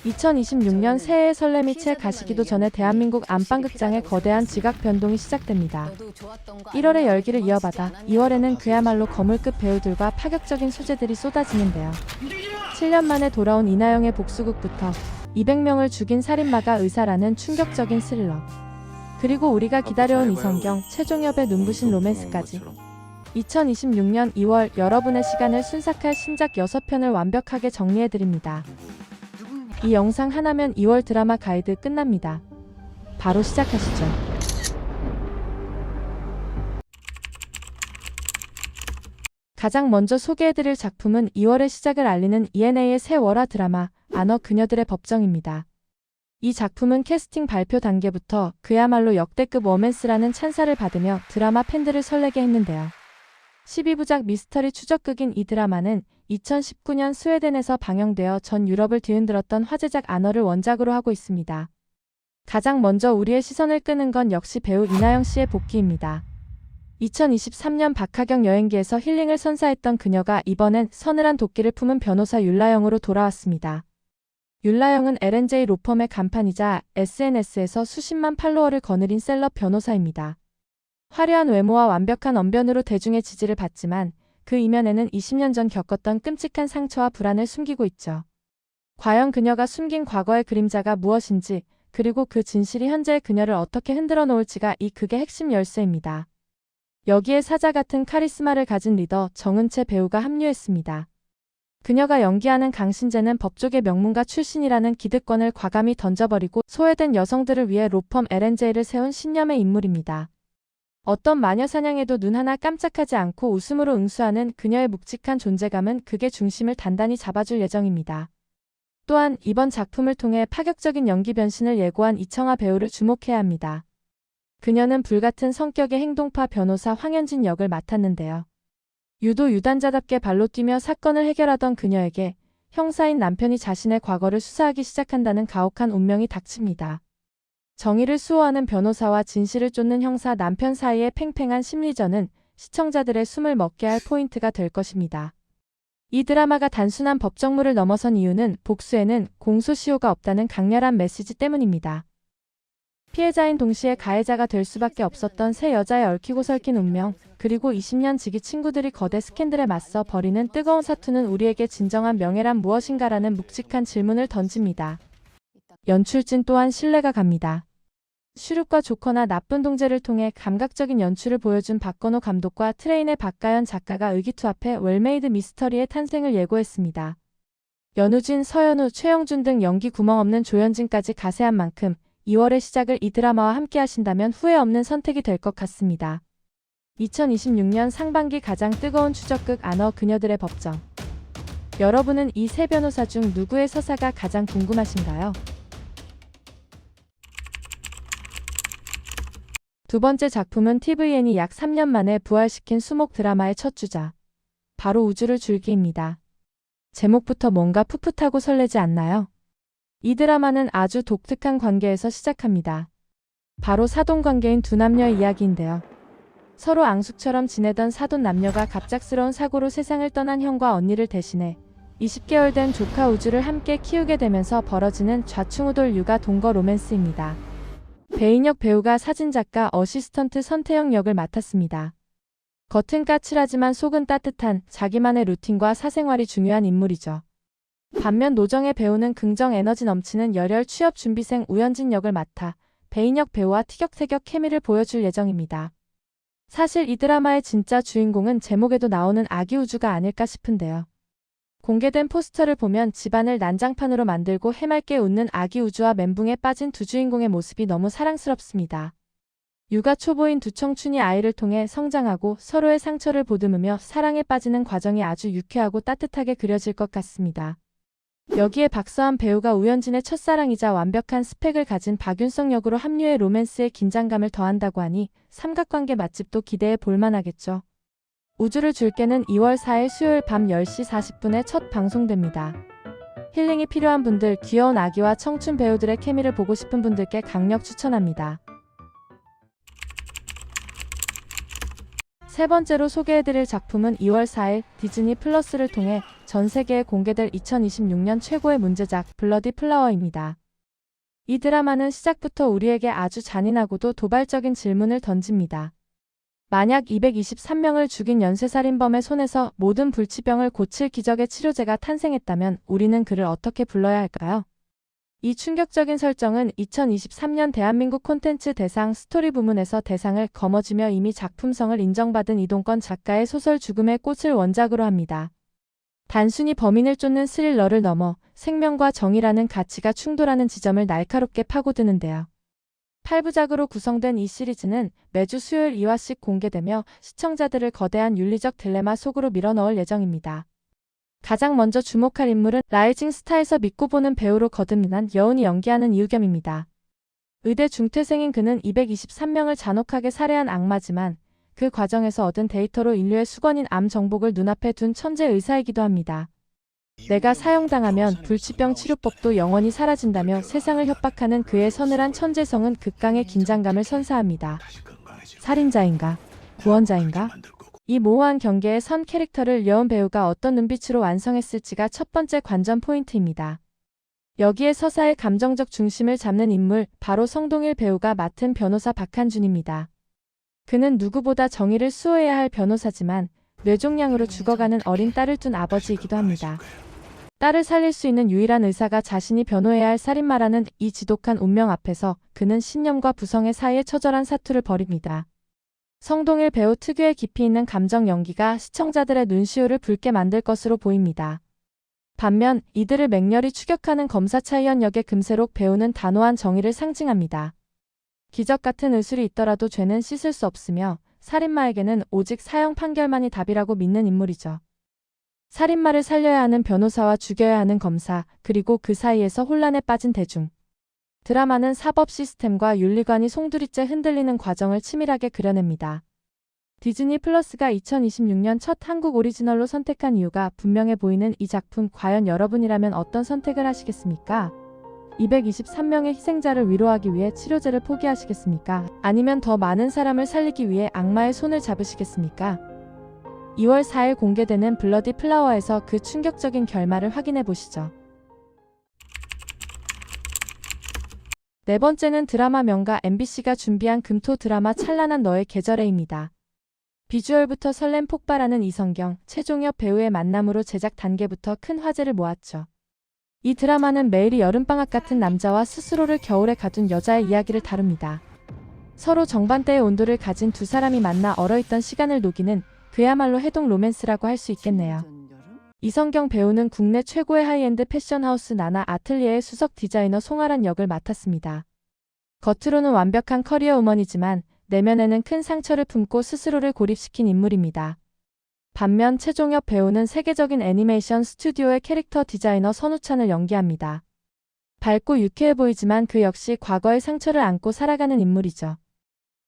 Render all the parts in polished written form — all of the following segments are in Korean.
2026년 새해의 설렘이 채 가시기도 전에 대한민국 안방극장의 거대한 지각 변동이 시작됩니다. 1월에 열기를 이어받아 2월에는 그야말로 거물급 배우들과 파격적인 소재들이 쏟아지는데요. 7년 만에 돌아온 이나영의 복수극부터 200명을 죽인 살인마가 의사라는 충격적인 스릴러, 그리고 우리가 기다려온 이성경, 최종엽의 눈부신 로맨스까지 2026년 2월 여러분의 시간을 순삭할 신작 6편을 완벽하게 정리해드립니다. 이 영상 하나면 2월 드라마 가이드 끝납니다. 바로 시작하시죠. 가장 먼저 소개해드릴 작품은 2월의 시작을 알리는 ENA의 새 월화 드라마 안어 그녀들의 법정입니다. 이 작품은 캐스팅 발표 단계부터 그야말로 역대급 워맨스라는 찬사를 받으며 드라마 팬들을 설레게 했는데요. 12부작 미스터리 추적극인 이 드라마는 2019년 스웨덴에서 방영되어 전 유럽을 뒤흔들었던 화제작 안어를 원작으로 하고 있습니다. 가장 먼저 우리의 시선을 끄는 건 역시 배우 이나영 씨의 복귀입니다. 2023년 박하경 여행기에서 힐링을 선사했던 그녀가 이번엔 서늘한 도끼를 품은 변호사 윤라영으로 돌아왔습니다. 윤라영은 L&J 로펌의 간판이자 SNS에서 수십만 팔로워를 거느린 셀럽 변호사입니다. 화려한 외모와 완벽한 언변으로 대중의 지지를 받지만 그 이면에는 20년 전 겪었던 끔찍한 상처와 불안을 숨기고 있죠. 과연 그녀가 숨긴 과거의 그림자가 무엇인지, 그리고 그 진실이 현재의 그녀를 어떻게 흔들어 놓을지가 이 극의 핵심 열쇠입니다. 여기에 사자 같은 카리스마를 가진 리더 정은채 배우가 합류했습니다. 그녀가 연기하는 강신재는 법조계 명문가 출신이라는 기득권을 과감히 던져버리고 소외된 여성들을 위해 로펌 L&J를 세운 신념의 인물입니다. 어떤 마녀사냥에도 눈 하나 깜짝하지 않고 웃음으로 응수하는 그녀의 묵직한 존재감은 극의 중심을 단단히 잡아줄 예정입니다. 또한 이번 작품을 통해 파격적인 연기 변신을 예고한 이청아 배우를 주목해야 합니다. 그녀는 불같은 성격의 행동파 변호사 황현진 역을 맡았는데요. 유도 유단자답게 발로 뛰며 사건을 해결하던 그녀에게 형사인 남편이 자신의 과거를 수사하기 시작한다는 가혹한 운명이 닥칩니다. 정의를 수호하는 변호사와 진실을 쫓는 형사 남편 사이의 팽팽한 심리전은 시청자들의 숨을 먹게 할 포인트가 될 것입니다. 이 드라마가 단순한 법정물을 넘어선 이유는 복수에는 공소시효가 없다는 강렬한 메시지 때문입니다. 피해자인 동시에 가해자가 될 수밖에 없었던 세 여자의 얽히고 설킨 운명, 그리고 20년 지기 친구들이 거대 스캔들에 맞서 벌이는 뜨거운 사투는 우리에게 진정한 명예란 무엇인가라는 묵직한 질문을 던집니다. 연출진 또한 신뢰가 갑니다. 슈룹과 조커나 나쁜 동재를 통해 감각적인 연출을 보여준 박건호 감독과 트레인의 박가연 작가가 의기투합해 웰메이드 미스터리의 탄생을 예고했습니다. 연우진, 서연우, 최영준 등 연기 구멍 없는 조연진까지 가세한 만큼 2월의 시작을 이 드라마와 함께 하신다면 후회 없는 선택이 될 것 같습니다. 2026년 상반기 가장 뜨거운 추적극 안어 그녀들의 법정. 여러분은 이 세 변호사 중 누구의 서사가 가장 궁금하신가요? 두 번째 작품은 tvN이 약 3년 만에 부활시킨 수목 드라마의 첫 주자. 바로 우주를 줄기입니다. 제목부터 뭔가 풋풋하고 설레지 않나요? 이 드라마는 아주 독특한 관계에서 시작합니다. 바로 사돈관계인 두 남녀의 이야기인데요. 서로 앙숙처럼 지내던 사돈 남녀가 갑작스러운 사고로 세상을 떠난 형과 언니를 대신해 20개월 된 조카 우주를 함께 키우게 되면서 벌어지는 좌충우돌 육아 동거 로맨스입니다. 배인혁 배우가 사진작가 어시스턴트 선태영 역을 맡았습니다. 겉은 까칠하지만 속은 따뜻한 자기만의 루틴과 사생활이 중요한 인물이죠. 반면 노정의 배우는 긍정 에너지 넘치는 열혈 취업 준비생 우현진 역을 맡아 배인혁 배우와 티격태격 케미를 보여줄 예정입니다. 사실 이 드라마의 진짜 주인공은 제목에도 나오는 아기 우주가 아닐까 싶은데요. 공개된 포스터를 보면 집안을 난장판으로 만들고 해맑게 웃는 아기 우주와 멘붕에 빠진 두 주인공의 모습이 너무 사랑스럽습니다. 육아 초보인 두 청춘이 아이를 통해 성장하고 서로의 상처를 보듬으며 사랑에 빠지는 과정이 아주 유쾌하고 따뜻하게 그려질 것 같습니다. 여기에 박서한 배우가 우현진의 첫사랑이자 완벽한 스펙을 가진 박윤성 역으로 합류해 로맨스의 긴장감을 더한다고 하니 삼각관계 맛집도 기대해 볼만하겠죠. 우주를 줄게는 2월 4일 수요일 밤 10시 40분에 첫 방송됩니다. 힐링이 필요한 분들, 귀여운 아기와 청춘 배우들의 케미를 보고 싶은 분들께 강력 추천합니다. 세 번째로 소개해드릴 작품은 2월 4일 디즈니 플러스를 통해 전 세계에 공개될 2026년 최고의 문제작 블러디 플라워입니다. 이 드라마는 시작부터 우리에게 아주 잔인하고도 도발적인 질문을 던집니다. 만약 223명을 죽인 연쇄살인범의 손에서 모든 불치병을 고칠 기적의 치료제가 탄생했다면 우리는 그를 어떻게 불러야 할까요? 이 충격적인 설정은 2023년 대한민국 콘텐츠 대상 스토리 부문에서 대상을 거머쥐며 이미 작품성을 인정받은 이동건 작가의 소설 죽음의 꽃을 원작으로 합니다. 단순히 범인을 쫓는 스릴러를 넘어 생명과 정의라는 가치가 충돌하는 지점을 날카롭게 파고드는데요. 8부작으로 구성된 이 시리즈는 매주 수요일 2화씩 공개되며 시청자들을 거대한 윤리적 딜레마 속으로 밀어넣을 예정입니다. 가장 먼저 주목할 인물은 라이징 스타에서 믿고 보는 배우로 거듭난 여운이 연기하는 이우겸입니다. 의대 중퇴생인 그는 223명을 잔혹하게 살해한 악마지만 그 과정에서 얻은 데이터로 인류의 수건인 암 정복을 눈앞에 둔 천재 의사이기도 합니다. 내가 사형당하면 불치병 치료법도 영원히 사라진다며 세상을 협박하는 그의 서늘한 천재성은 극강의 긴장감을 선사합니다. 살인자인가? 구원자인가? 이 모호한 경계의 선 캐릭터를 여운 배우가 어떤 눈빛으로 완성했을지가 첫 번째 관전 포인트입니다. 여기에 서사의 감정적 중심을 잡는 인물, 바로 성동일 배우가 맡은 변호사 박한준입니다. 그는 누구보다 정의를 수호해야 할 변호사지만 뇌종양으로 죽어가는 어린 딸을 둔 아버지이기도 합니다. 딸을 살릴 수 있는 유일한 의사가 자신이 변호해야 할 살인마라는 이 지독한 운명 앞에서 그는 신념과 부성의 사이에 처절한 사투를 벌입니다. 성동일 배우 특유의 깊이 있는 감정 연기가 시청자들의 눈시울을 붉게 만들 것으로 보입니다. 반면 이들을 맹렬히 추격하는 검사 차이현 역의 금세록 배우는 단호한 정의를 상징합니다. 기적 같은 의술이 있더라도 죄는 씻을 수 없으며 살인마에게는 오직 사형 판결만이 답이라고 믿는 인물이죠. 살인마를 살려야 하는 변호사와 죽여야 하는 검사, 그리고 그 사이에서 혼란에 빠진 대중. 드라마는 사법 시스템과 윤리관이 송두리째 흔들리는 과정을 치밀하게 그려냅니다. 디즈니 플러스가 2026년 첫 한국 오리지널로 선택한 이유가 분명해 보이는 이 작품, 과연 여러분이라면 어떤 선택을 하시겠습니까? 223명의 희생자를 위로하기 위해 치료제를 포기하시겠습니까? 아니면 더 많은 사람을 살리기 위해 악마의 손을 잡으시겠습니까? 2월 4일 공개되는 블러디 플라워에서 그 충격적인 결말을 확인해 보시죠. 네 번째는 드라마 명가 MBC가 준비한 금토 드라마 찬란한 너의 계절에입니다. 비주얼부터 설렘 폭발하는 이성경, 최종엽 배우의 만남으로 제작 단계부터 큰 화제를 모았죠. 이 드라마는 매일이 여름방학 같은 남자와 스스로를 겨울에 가둔 여자의 이야기를 다룹니다. 서로 정반대의 온도를 가진 두 사람이 만나 얼어있던 시간을 녹이는 그야말로 해동 로맨스라고 할 수 있겠네요. 이성경 배우는 국내 최고의 하이엔드 패션하우스 나나 아틀리에의 수석 디자이너 송아란 역을 맡았습니다. 겉으로는 완벽한 커리어 우먼이지만 내면에는 큰 상처를 품고 스스로를 고립시킨 인물입니다. 반면 최종엽 배우는 세계적인 애니메이션 스튜디오의 캐릭터 디자이너 선우찬을 연기합니다. 밝고 유쾌해 보이지만 그 역시 과거의 상처를 안고 살아가는 인물이죠.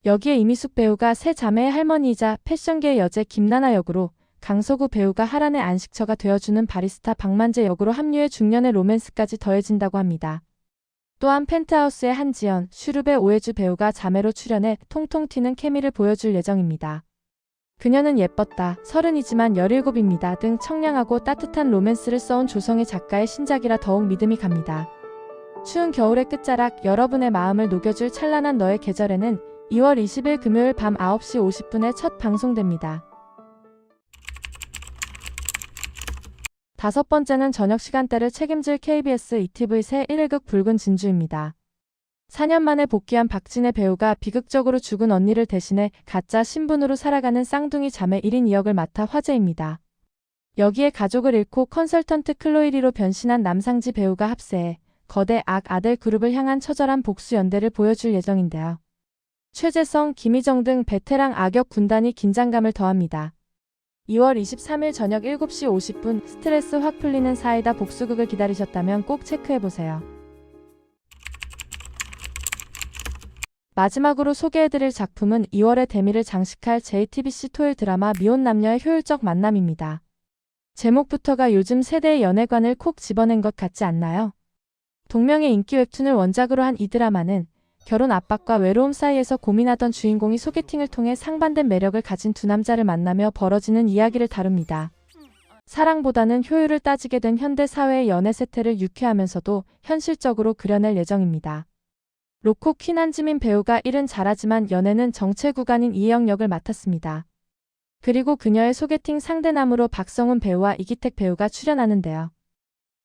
여기에 이미숙 배우가 세 자매의 할머니이자 패션계의 여제 김나나 역으로, 강서구 배우가 하란의 안식처가 되어주는 바리스타 박만재 역으로 합류해 중년의 로맨스까지 더해진다고 합니다. 또한 펜트하우스의 한지연, 슈룹의 오해주 배우가 자매로 출연해 통통 튀는 케미를 보여줄 예정입니다. 그녀는 예뻤다, 서른이지만 17입니다 등 청량하고 따뜻한 로맨스를 써온 조성희 작가의 신작이라 더욱 믿음이 갑니다. 추운 겨울의 끝자락, 여러분의 마음을 녹여줄 찬란한 너의 계절에는 2월 20일 금요일 밤 9시 50분에 첫 방송됩니다. 다섯 번째는 저녁 시간대를 책임질 KBS ETV 새 1일극 붉은 진주입니다. 4년 만에 복귀한 박진애 배우가 비극적으로 죽은 언니를 대신해 가짜 신분으로 살아가는 쌍둥이 자매 1인 2역을 맡아 화제입니다. 여기에 가족을 잃고 컨설턴트 클로이리로 변신한 남상지 배우가 합세해 거대 악 아들 그룹을 향한 처절한 복수 연대를 보여줄 예정인데요. 최재성, 김희정 등 베테랑 악역 군단이 긴장감을 더합니다. 2월 23일 저녁 7시 50분 스트레스 확 풀리는 사이다 복수극을 기다리셨다면 꼭 체크해보세요. 마지막으로 소개해드릴 작품은 2월의 대미를 장식할 JTBC 토요일 드라마 미혼 남녀의 효율적 만남입니다. 제목부터가 요즘 세대의 연애관을 콕 집어낸 것 같지 않나요? 동명의 인기 웹툰을 원작으로 한 이 드라마는 결혼 압박과 외로움 사이에서 고민하던 주인공이 소개팅을 통해 상반된 매력을 가진 두 남자를 만나며 벌어지는 이야기를 다룹니다. 사랑보다는 효율을 따지게 된 현대 사회의 연애 세태를 유쾌하면서도 현실적으로 그려낼 예정입니다. 로코 퀸한지민 배우가 일은 잘하지만 연애는 정체 구간인 이혜영 역을 맡았습니다. 그리고 그녀의 소개팅 상대남으로 박성훈 배우와 이기택 배우가 출연하는데요.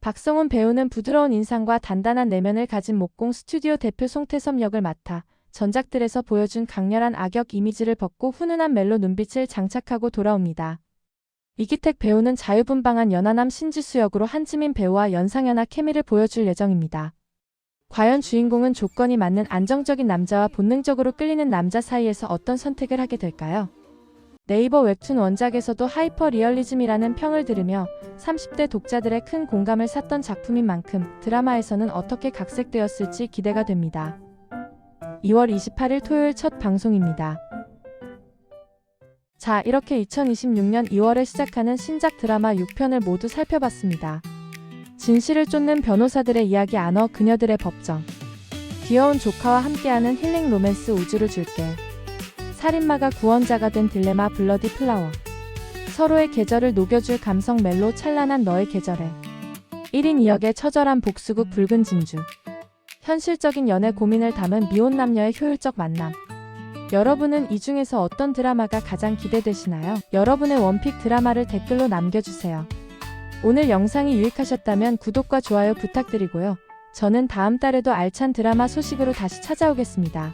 박성훈 배우는 부드러운 인상과 단단한 내면을 가진 목공 스튜디오 대표 송태섭 역을 맡아 전작들에서 보여준 강렬한 악역 이미지를 벗고 훈훈한 멜로 눈빛을 장착하고 돌아옵니다. 이기택 배우는 자유분방한 연하남 신지수 역으로 한지민 배우와 연상연하 케미를 보여줄 예정입니다. 과연 주인공은 조건이 맞는 안정적인 남자와 본능적으로 끌리는 남자 사이에서 어떤 선택을 하게 될까요? 네이버 웹툰 원작에서도 하이퍼 리얼리즘이라는 평을 들으며 30대 독자들의 큰 공감을 샀던 작품인 만큼 드라마에서는 어떻게 각색되었을지 기대가 됩니다. 2월 28일 토요일 첫 방송입니다. 자, 이렇게 2026년 2월에 시작하는 신작 드라마 6편을 모두 살펴봤습니다. 진실을 쫓는 변호사들의 이야기 안어 그녀들의 법정. 귀여운 조카와 함께하는 힐링 로맨스 우주를 줄게. 살인마가 구원자가 된 딜레마 블러디 플라워. 서로의 계절을 녹여줄 감성 멜로 찬란한 너의 계절에. 1인 2역의 처절한 복수극 붉은 진주. 현실적인 연애 고민을 담은 미혼 남녀의 효율적 만남. 여러분은 이 중에서 어떤 드라마가 가장 기대되시나요? 여러분의 원픽 드라마를 댓글로 남겨주세요. 오늘 영상이 유익하셨다면 구독과 좋아요 부탁드리고요. 저는 다음 달에도 알찬 드라마 소식으로 다시 찾아오겠습니다.